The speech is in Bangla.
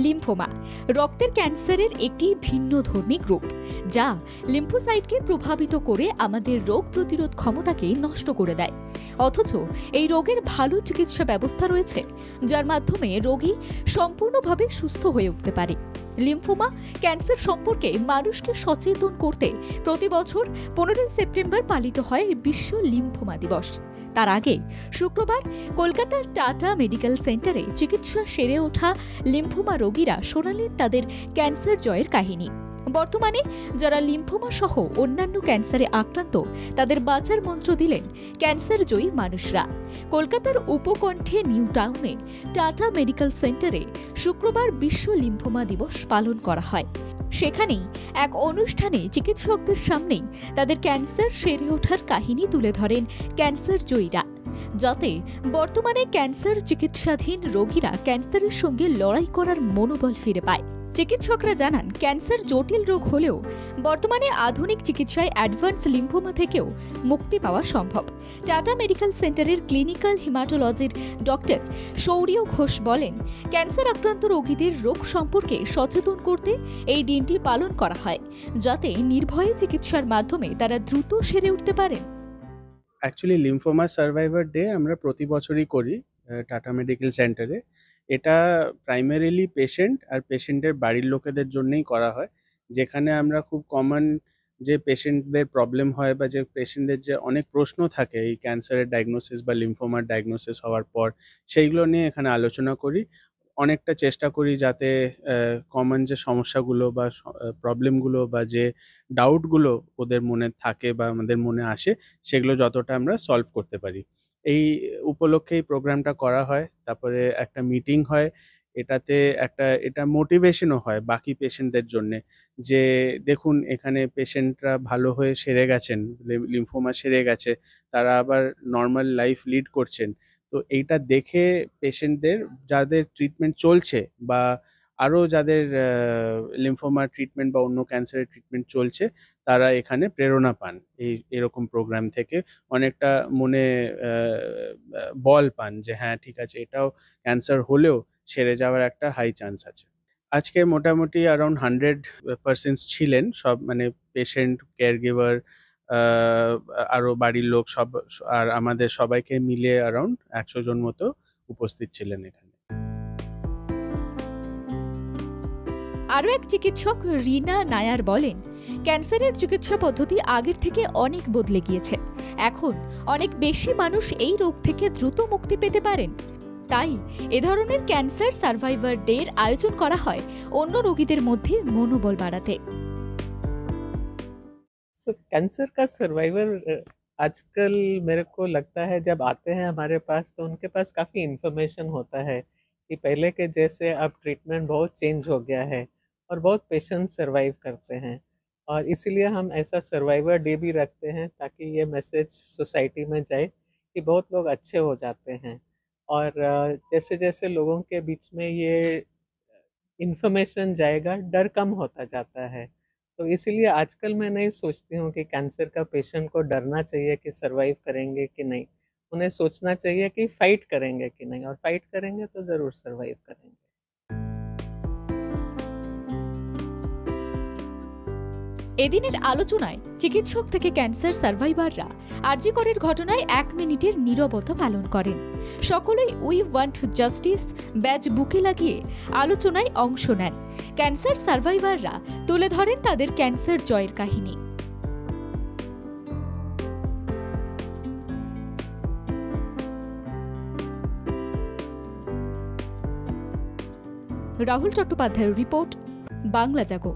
লিম্ফোমা রক্তের ক্যান্সারের একটি ভিন্নধর্মী রূপ, যা লিম্ফোসাইটকে প্রভাবিত করে আমাদের রোগ প্রতিরোধ ক্ষমতাকে নষ্ট করে দেয়। অথচ এই রোগের ভালো চিকিৎসা ব্যবস্থা রয়েছে, যার মাধ্যমে রোগী সম্পূর্ণভাবে সুস্থ হয়ে উঠতে পারে। লিম্ফোমা ক্যান্সার সম্পর্কে মানুষকে সচেতন করতে প্রতি বছর 15 সেপ্টেম্বর পালিত হয় বিশ্ব লিম্ফোমা দিবস। তার আগে শুক্রবার কলকাতার টাটা মেডিকেল সেন্টারে চিকিৎসা সেরে ওঠা লিম্ফোমা রোগীরা শোনালেন তাদের ক্যান্সার জয়ের কাহিনী। বর্তমানে যারা লিম্ফোমা সহ অন্যান্য ক্যান্সারে আক্রান্ত, তাদের বাঁচার মন্ত্র দিলেন ক্যান্সার জয়ী মানুষরা। কলকাতার উপকণ্ঠে নিউ টাউনে টাটা মেডিকেল সেন্টারে শুক্রবার বিশ্ব লিম্ফোমা দিবস পালন করা হয়। সেখানেই এক অনুষ্ঠানে চিকিৎসকদের সামনেই তাদের ক্যান্সার সেরে ওঠার কাহিনী তুলে ধরেন ক্যান্সার জয়ীরা, যাতে বর্তমানে ক্যান্সার চিকিৎসাধীন রোগীরা ক্যান্সারের সঙ্গে লড়াই করার মনোবল ফিরে পায়। চিকিৎসকরা জানান, ক্যান্সার জটিল রোগ হলেও বর্তমানে আধুনিক চিকিৎসায় অ্যাডভান্স লিম্ফোমা থেকেও মুক্তি পাওয়া সম্ভব। টাটা মেডিকেল সেন্টারের ক্লিনিক্যাল হিমাটোলজির ডক্টর শৌর্য ঘোষ বলেন, ক্যান্সার আক্রান্ত রোগীদের রোগ সম্পর্কে সচেতন করতে এই দিনটি পালন করা হয়, যাতে নির্ভয়ে চিকিৎসার মাধ্যমে তারা দ্রুত সেরে উঠতে পারেন। অ্যাকচুয়ালি লিম্ফোমা সার্ভাইভার ডে আমরা প্রতি বছরই করি টাটা মেডিকেল সেন্টারে। এটা প্রাইমারিলি পেশেন্ট আর পেশেন্টের বাড়ির লোকেদের জন্যই করা হয়, যেখানে আমরা খুব কমন যে পেশেন্টদের প্রবলেম হয় বা যে পেশেন্টদের যে অনেক প্রশ্ন থাকে এই ক্যান্সারের ডায়াগনোসিস বা লিম্ফোমার ডায়াগনোসিস হওয়ার পর, সেইগুলো নিয়ে এখানে আলোচনা করি। অনেকটা চেষ্টা করি যাতে কমন যে সমস্যাগুলো বা প্রবলেমগুলো বা যে ডাউটগুলো ওদের মনে থাকে বা আমাদের মনে আসে, সেগুলো যতটা আমরা সলভ করতে পারি। এই উপলক্ষে এই প্রোগ্রামটা করা হয়। তারপরে একটা মিটিং হয়, এটা মোটিভেশনও হয় বাকি পেশেন্টদের জন্যে, যে দেখুন এখানে পেশেন্টরা ভালো হয়ে সেরে গেছেন, লিম্ফোমা সেরে গেছে, তারা আবার নর্মাল লাইফ লিড করছেন। তো এইটা দেখে পেশেন্টদের যাদের ট্রিটমেন্ট চলছে বা আরও যাদের লিম্ফোমা ট্রিটমেন্ট বা অন্য ক্যান্সারের ট্রিটমেন্ট চলছে, তারা এখানে প্রেরণা পান এরকম প্রোগ্রাম থেকে। অনেকটা মনে বল পান যে হ্যাঁ ঠিক আছে, এটাও ক্যান্সার হলেও সেরে যাওয়ার একটা হাই চান্স আছে। আজকে মোটামুটি অ্যারাউন্ড 100 ছিলেন, সব মানে পেশেন্ট, কেয়ার গিভার, আরও বাড়ির লোক সব, আর আমাদের সবাইকে মিলে অ্যারাউন্ড 100 জন মতো উপস্থিত ছিলেন এখানে। আরও এক চিকিৎসক রীনা নায়ার বলেন, ক্যান্সারের চিকিৎসা পদ্ধতি আগের থেকে অনেক বদলে গিয়েছে। এখন অনেক বেশি মানুষ এই রোগ থেকে দ্রুত মুক্তি পেতে পারেন। তাই এ ধরনের ক্যান্সার সার্ভাইভার ডের আয়োজন করা হয় অন্য রোগীদের মধ্যে মনোবল বাড়াতে। कैंसर का सर्वाइवर आजकल मेरे को लगता है जब आते हैं हमारे पास तो उनके पास काफ़ी इन्फॉर्मेशन होता है कि पहले के जैसे अब ट्रीटमेंट बहुत चेंज हो गया है और बहुत पेशेंट सर्वाइव करते हैं, और इसीलिए हम ऐसा सर्वाइवर डे भी रखते हैं ताकि ये मैसेज सोसाइटी में जाए कि बहुत लोग अच्छे हो जाते हैं। और जैसे जैसे लोगों के बीच में ये इन्फॉर्मेशन जाएगा, डर कम होता जाता है। तो इसीलिए आजकल मैं नहीं सोचती हूँ कि कैंसर का पेशेंट को डरना चाहिए कि सर्वाइव करेंगे कि नहीं। उन्हें सोचना चाहिए कि फाइट करेंगे कि नहीं, और फाइट करेंगे तो ज़रूर सर्वाइव करेंगे। এদিনের আলোচনায় চিকিৎসক থেকে ক্যান্সার সার্ভাইভাররা আরজি করের ঘটনায় 1 মিনিটের নীরবতা পালন করেন। সকলেই উই ওয়ান্ট জাস্টিস ব্যাজ বুকে লাগিয়ে আলোচনায় অংশ নেন। ক্যান্সার সার্ভাইভাররা তুলে ধরেন তাদের ক্যান্সার জয়ের কাহিনী। রাহুল চট্টোপাধ্যায়ের রিপোর্ট, বাংলা জাগো।